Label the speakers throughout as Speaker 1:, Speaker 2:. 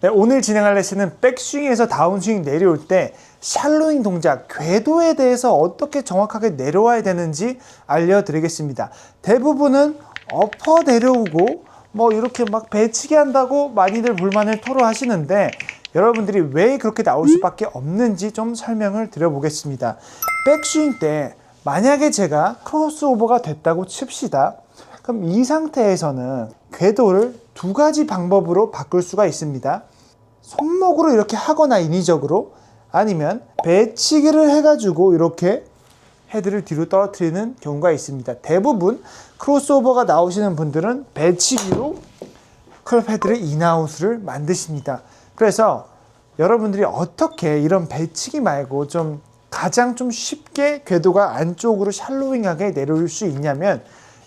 Speaker 1: 네, 오늘 진행할 레슨은 백스윙에서 다운스윙 내려올 때 샬로잉 동작, 궤도에 대해서 어떻게 정확하게 내려와야 되는지 알려드리겠습니다. 대부분은 어퍼 내려오고 뭐 이렇게 막 배치기 한다고 많이들 불만을 토로하시는데 여러분들이 왜 그렇게 나올 수밖에 없는지 좀 설명을 드려보겠습니다. 백스윙 때 만약에 제가 크로스오버가 됐다고 칩시다. 그럼 이 상태에서는 궤도를 두 가지 방법으로 바꿀 수가 있습니다. 손목으로 이렇게 하거나 인위적으로, 아니면 배치기를 해가지고 이렇게 헤드를 뒤로 떨어뜨리는 경우가 있습니다. 대부분 크로스오버가 나오시는 분들은 배치기로 클럽 헤드를 인아웃을 만드십니다. 그래서 여러분들이 어떻게 이런 배치기 말고 가장 쉽게 궤도가 안쪽으로 샬로잉하게 내려올 수 있냐면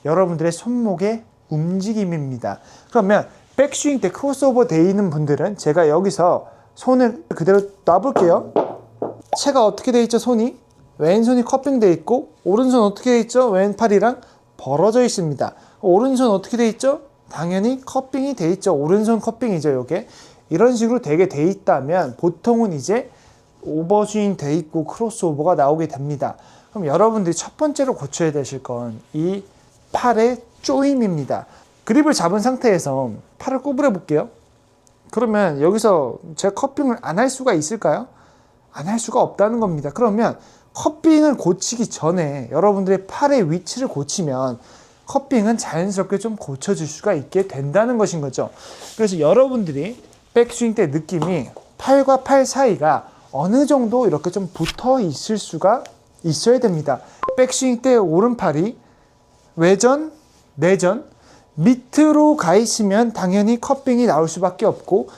Speaker 1: 여러분들의 손목의 움직임입니다. 그러면 백스윙 때 크로스오버 되어 있는 분들은 제가 여기서 손을 그대로 놔볼게요. 채가 어떻게 되어 있죠? 손이 왼손이 커핑되어 있고 오른손 어떻게 되어 있죠? 왼팔이랑 벌어져 있습니다. 오른손 어떻게 되어 있죠? 당연히 커핑이 되어 있죠. 오른손 커핑이죠. 요게 이런 식으로 되게 되어 있다면 보통은 이제 오버스윙 되어 있고 크로스오버가 나오게 됩니다. 그럼 여러분들이 첫 번째로 고쳐야 되실 건 이 팔의 조임입니다. 그립을 잡은 상태에서 팔을 구부려 볼게요. 그러면 여기서 제가 커핑을 안 할 수가 있을까요? 안 할 수가 없다는 겁니다. 그러면 커핑을 고치기 전에 여러분들의 팔의 위치를 고치면 커핑은 자연스럽게 좀 고쳐질 수가 있게 된다는 것인 거죠. 그래서 여러분들이 백스윙 때 느낌이 팔과 팔 사이가 어느 정도 이렇게 좀 붙어 있을 수가 있어야 됩니다. 백스윙 때 오른팔이 외전, 내전, 밑으로 가 있으면 당연히 커핑이 나올 수밖에 없고,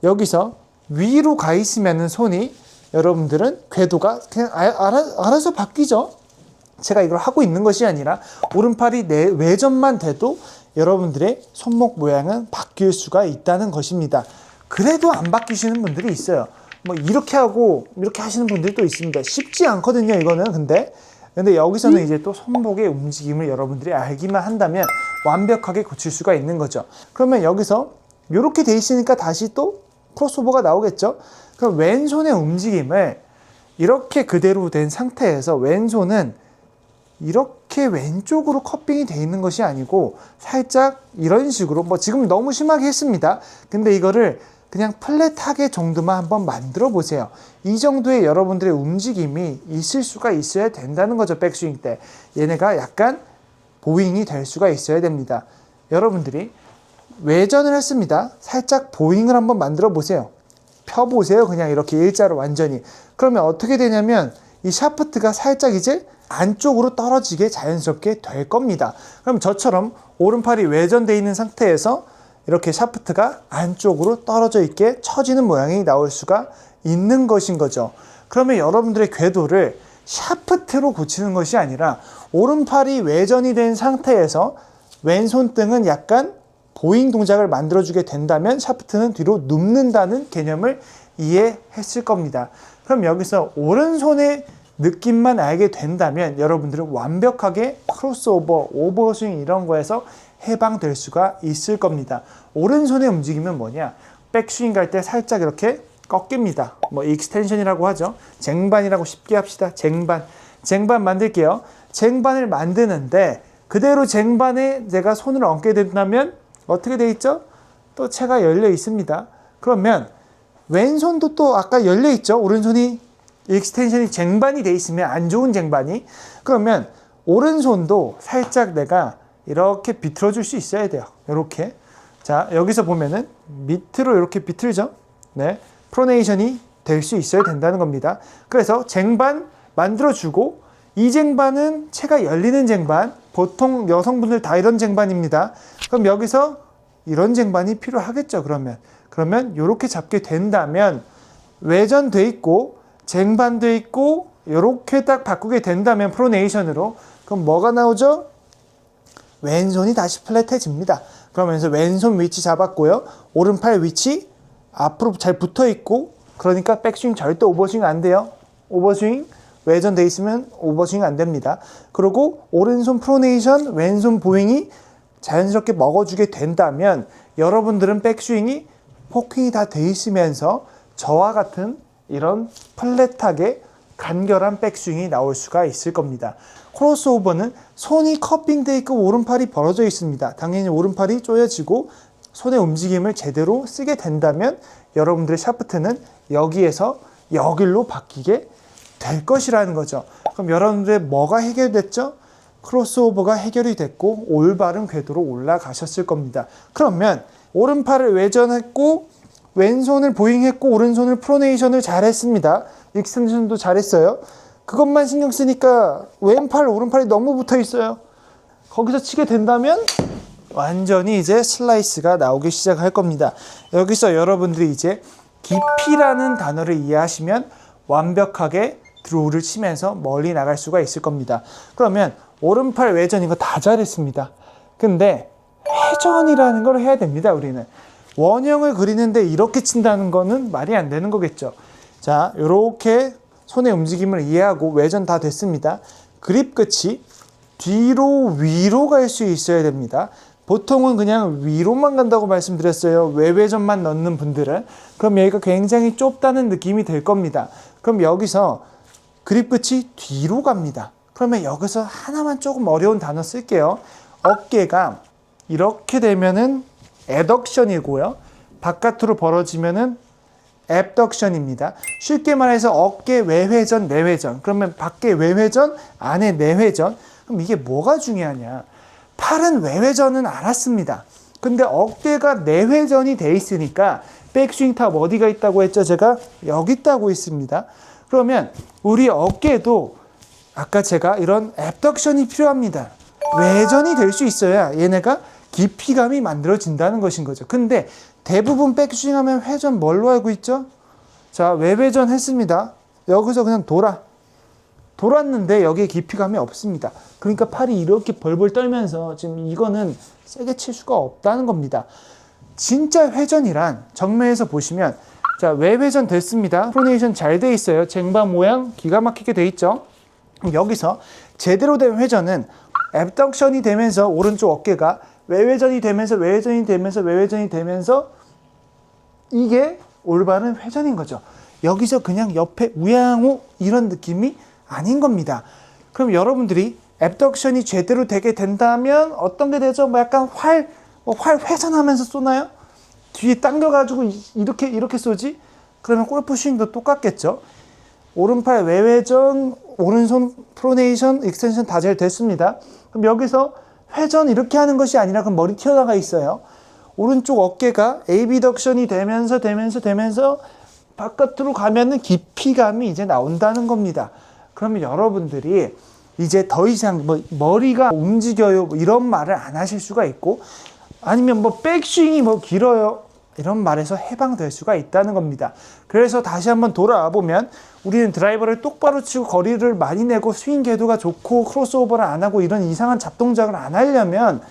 Speaker 1: 여기서 위로 가 있으면 손이 여러분들은 궤도가 그냥 알아서 바뀌죠. 제가 이걸 하고 있는 것이 아니라 오른팔이 외전만 돼도 여러분들의 손목 모양은 바뀔 수가 있다는 것입니다. 그래도 안 바뀌시는 분들이 있어요. 뭐 이렇게 하고 이렇게 하시는 분들도 있습니다. 쉽지 않거든요, 이거는. 근데 여기서는 이제 또 손목의 움직임을 여러분들이 알기만 한다면 완벽하게 고칠 수가 있는 거죠. 그러면 여기서 이렇게 돼 있으니까 다시 또 크로스오버가 나오겠죠. 그럼 왼손의 움직임을 이렇게 그대로 된 상태에서 왼손은 이렇게 왼쪽으로 커핑이 돼 있는 것이 아니고 살짝 이런 식으로, 뭐 지금 너무 심하게 했습니다. 근데 이거를 그냥 플랫하게 정도만 한번 만들어 보세요. 이 정도의 여러분들의 움직임이 있을 수가 있어야 된다는 거죠. 백스윙 때 얘네가 약간 보잉이 될 수가 있어야 됩니다. 여러분들이 외전을 했습니다. 살짝 보잉을 한번 만들어 보세요. 펴보세요. 그냥 이렇게 일자로 완전히. 그러면 어떻게 되냐면 이 샤프트가 살짝 이제 안쪽으로 떨어지게 자연스럽게 될 겁니다. 그럼 저처럼 오른팔이 외전되어 있는 상태에서 이렇게 샤프트가 안쪽으로 떨어져 있게 처지는 모양이 나올 수가 있는 것인 거죠. 그러면 여러분들의 궤도를 샤프트로 고치는 것이 아니라 오른팔이 외전이 된 상태에서 왼손등은 약간 보잉 동작을 만들어주게 된다면 샤프트는 뒤로 눕는다는 개념을 이해했을 겁니다. 그럼 여기서 오른손의 느낌만 알게 된다면 여러분들은 완벽하게 크로스오버, 오버스윙 이런 거에서 해방될 수가 있을 겁니다. 오른손의 움직임은 뭐냐? 백스윙 갈 때 살짝 이렇게 꺾입니다. 뭐 익스텐션이라고 하죠. 쟁반이라고 쉽게 합시다. 쟁반 만들게요. 쟁반을 만드는데 그대로 쟁반에 내가 손을 얹게 된다면 어떻게 돼 있죠? 또 채가 열려 있습니다. 그러면 왼손도 또 아까 열려 있죠. 오른손이 익스텐션이 쟁반이 돼 있으면 안 좋은 쟁반이. 그러면 오른손도 살짝 내가 이렇게 비틀어 줄 수 있어야 돼요. 이렇게. 자, 여기서 보면은 밑으로 이렇게 비틀죠. 네. 프로네이션이 될 수 있어야 된다는 겁니다. 그래서 쟁반 만들어 주고, 이 쟁반은 채가 열리는 쟁반, 보통 여성분들 다 이런 쟁반입니다. 그럼 여기서 이런 쟁반이 필요하겠죠. 그러면 이렇게 잡게 된다면 외전돼 있고 쟁반돼 있고 이렇게 딱 바꾸게 된다면 프로네이션으로, 그럼 뭐가 나오죠? 왼손이 다시 플랫해집니다. 그러면서 왼손 위치 잡았고요. 오른팔 위치 앞으로 잘 붙어 있고, 그러니까 백스윙 절대 오버스윙 안 돼요. 오버스윙 외전 돼 있으면 오버스윙 안 됩니다. 그리고 오른손 프로네이션, 왼손 보잉이 자연스럽게 먹어주게 된다면 여러분들은 백스윙이 포킹이 다 돼 있으면서 저와 같은 이런 플랫하게 간결한 백스윙이 나올 수가 있을 겁니다. 크로스오버는 손이 커핑돼 있고 오른팔이 벌어져 있습니다. 당연히 오른팔이 조여지고 손의 움직임을 제대로 쓰게 된다면 여러분들의 샤프트는 여기에서 여길로 바뀌게 될 것이라는 거죠. 그럼 여러분들의 뭐가 해결됐죠? 크로스오버가 해결이 됐고 올바른 궤도로 올라가셨을 겁니다. 그러면 오른팔을 외전했고 왼손을 보잉했고 오른손을 프로네이션을 잘했습니다. 익스텐션도 잘했어요. 그것만 신경 쓰니까 왼팔 오른팔이 너무 붙어 있어요. 거기서 치게 된다면 완전히 이제 슬라이스가 나오기 시작할 겁니다. 여기서 여러분들이 이제 깊이라는 단어를 이해하시면 완벽하게 드로우를 치면서 멀리 나갈 수가 있을 겁니다. 그러면 오른팔 외전 이거 다 잘했습니다. 근데 회전이라는 걸 해야 됩니다. 우리는 원형을 그리는데 이렇게 친다는 거는 말이 안 되는 거겠죠. 자, 이렇게 손의 움직임을 이해하고 외전 다 됐습니다. 그립 끝이 뒤로 위로 갈 수 있어야 됩니다. 보통은 그냥 위로만 간다고 말씀드렸어요. 외회전만 넣는 분들은. 그럼 여기가 굉장히 좁다는 느낌이 들 겁니다. 그럼 여기서 그립 끝이 뒤로 갑니다. 그러면 여기서 하나만 조금 어려운 단어 쓸게요. 어깨가 이렇게 되면은 애덕션이고요. 바깥으로 벌어지면은 앱덕션입니다. 쉽게 말해서 어깨 외회전, 내회전. 그러면 밖에 외회전, 안에 내회전. 그럼 이게 뭐가 중요하냐? 팔은 외회전은 알았습니다. 근데 어깨가 내회전이 돼 있으니까 백스윙 탑 어디가 있다고 했죠? 제가 여기 있다고 있습니다. 그러면 우리 어깨도 아까 제가 이런 앱덕션이 필요합니다. 외전이 될 수 있어야 얘네가 깊이감이 만들어진다는 것인 거죠. 근데 대부분 백스윙 하면 회전 뭘로 알고 있죠? 자, 외회전 했습니다. 여기서 그냥 돌았는데 여기에 깊이감이 없습니다. 그러니까 팔이 이렇게 벌벌 떨면서 지금 이거는 세게 칠 수가 없다는 겁니다. 진짜 회전이란 정면에서 보시면 자, 외회전 됐습니다. 프로네이션 잘 돼 있어요. 쟁반 모양 기가 막히게 돼 있죠. 여기서 제대로 된 회전은 앱덕션이 되면서 오른쪽 어깨가 외회전이 되면서 외회전이 되면서 외회전이 되면서 이게 올바른 회전인 거죠. 여기서 그냥 옆에 우양우 이런 느낌이 아닌 겁니다. 그럼 여러분들이 앱덕션이 제대로 되게 된다면 어떤 게 되죠? 뭐 약간 활 회전하면서 쏘나요? 뒤에 당겨가지고 이렇게 쏘지? 그러면 골프 스윙도 똑같겠죠. 오른팔 외회전, 오른손 프로네이션, 익스텐션 다 잘 됐습니다. 그럼 여기서 회전 이렇게 하는 것이 아니라 그럼 머리 튀어나가 있어요. 오른쪽 어깨가 에이비덕션이 되면서 바깥으로 가면은 깊이감이 이제 나온다는 겁니다. 그러면 여러분들이 이제 더 이상 뭐 머리가 움직여요 뭐 이런 말을 안 하실 수가 있고 아니면 뭐 백스윙이 뭐 길어요 이런 말에서 해방될 수가 있다는 겁니다. 그래서 다시 한번 돌아와 보면 우리는 드라이버를 똑바로 치고 거리를 많이 내고 스윙 궤도가 좋고 크로스오버를 안 하고 이런 이상한 잡동작을 안 하려면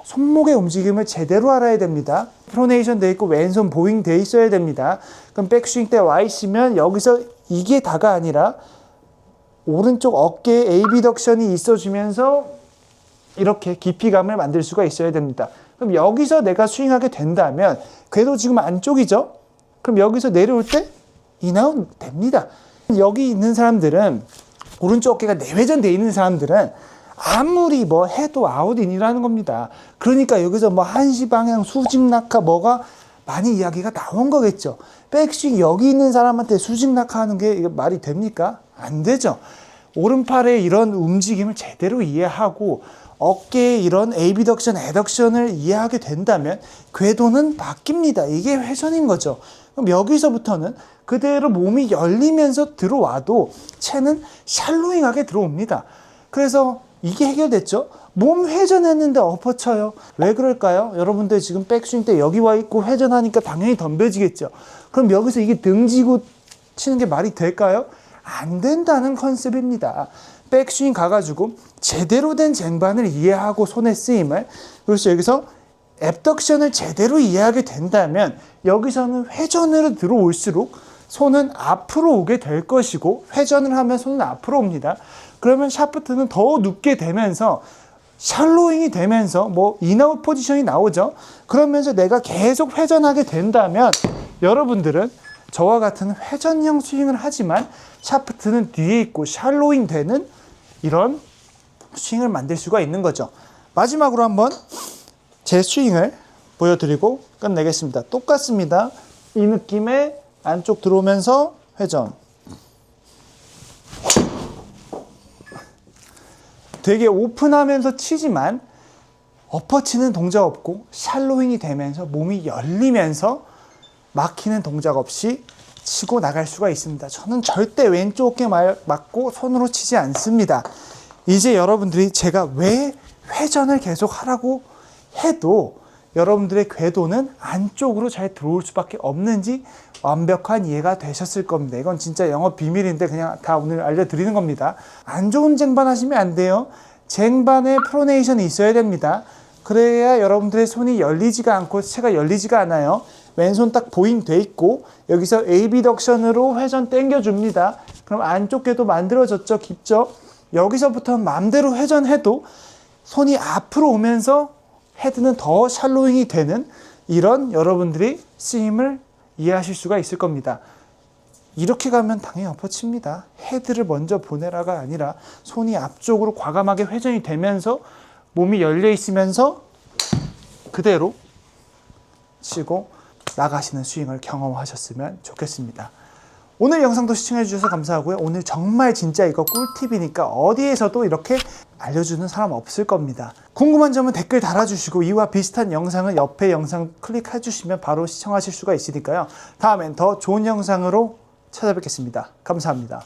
Speaker 1: 손목의 움직임을 제대로 알아야 됩니다. 프로네이션 돼 있고 왼손 보잉 돼 있어야 됩니다. 그럼 백스윙 때 와 있으면 여기서 이게 다가 아니라 오른쪽 어깨에 에이비덕션이 있어주면서 이렇게 깊이감을 만들 수가 있어야 됩니다. 그럼 여기서 내가 스윙하게 된다면 궤도 지금 안쪽이죠? 그럼 여기서 내려올 때 인아웃 됩니다. 여기 있는 사람들은 오른쪽 어깨가 내회전 돼 있는 사람들은 아무리 뭐 해도 아웃인이라는 겁니다. 그러니까 여기서 뭐 한시 방향 수직 낙하 뭐가 많이 이야기가 나온 거겠죠. 백스윙 여기 있는 사람한테 수직 낙하하는 게 이거 말이 됩니까? 안 되죠. 오른팔의 이런 움직임을 제대로 이해하고 어깨의 이런 에이비덕션, 애덕션을 이해하게 된다면 궤도는 바뀝니다. 이게 회전인 거죠. 그럼 여기서부터는 그대로 몸이 열리면서 들어와도 채는 샬로잉하게 들어옵니다. 그래서 이게 해결됐죠. 몸 회전했는데 엎어 쳐요. 왜 그럴까요? 여러분들 지금 백스윙 때 여기 와 있고 회전하니까 당연히 덤벼지겠죠. 그럼 여기서 이게 등지고 치는 게 말이 될까요? 안 된다는 컨셉입니다. 백스윙 가가지고 제대로 된 쟁반을 이해하고 손의 쓰임을 그래서 여기서 앱덕션을 제대로 이해하게 된다면 여기서는 회전으로 들어올수록 손은 앞으로 오게 될 것이고 회전을 하면 손은 앞으로 옵니다. 그러면 샤프트는 더 눕게 되면서 샬로잉이 되면서 뭐 인아웃 포지션이 나오죠. 그러면서 내가 계속 회전하게 된다면 여러분들은 저와 같은 회전형 스윙을 하지만 샤프트는 뒤에 있고 샬로잉 되는 이런 스윙을 만들 수가 있는 거죠. 마지막으로 한번 제 스윙을 보여드리고 끝내겠습니다. 똑같습니다. 이 느낌에 안쪽 들어오면서 회전. 되게 오픈하면서 치지만 엎어치는 동작 없고 샬로잉이 되면서 몸이 열리면서 막히는 동작 없이 치고 나갈 수가 있습니다. 저는 절대 왼쪽 어깨 맞고 손으로 치지 않습니다. 이제 여러분들이 제가 왜 회전을 계속 하라고 해도 여러분들의 궤도는 안쪽으로 잘 들어올 수밖에 없는지 완벽한 이해가 되셨을 겁니다. 이건 진짜 영업 비밀인데 그냥 다 오늘 알려드리는 겁니다. 안 좋은 쟁반 하시면 안 돼요. 쟁반에 프로네이션이 있어야 됩니다. 그래야 여러분들의 손이 열리지가 않고 채가 열리지가 않아요. 왼손 딱 보잉 돼 있고 여기서 에이비덕션으로 회전 당겨줍니다. 그럼 안쪽 궤도 만들어졌죠. 깊죠. 여기서부터 마음대로 회전해도 손이 앞으로 오면서 헤드는 더 샬로잉이 되는 이런 여러분들이 스윙을 이해하실 수가 있을 겁니다. 이렇게 가면 당연히 엎어칩니다. 헤드를 먼저 보내라가 아니라 손이 앞쪽으로 과감하게 회전이 되면서 몸이 열려 있으면서 그대로 치고 나가시는 스윙을 경험하셨으면 좋겠습니다. 오늘 영상도 시청해 주셔서 감사하고요. 오늘 정말 진짜 이거 꿀팁이니까 어디에서도 이렇게 알려주는 사람 없을 겁니다. 궁금한 점은 댓글 달아주시고 이와 비슷한 영상은 옆에 영상 클릭해 주시면 바로 시청하실 수가 있으니까요. 다음엔 더 좋은 영상으로 찾아뵙겠습니다. 감사합니다.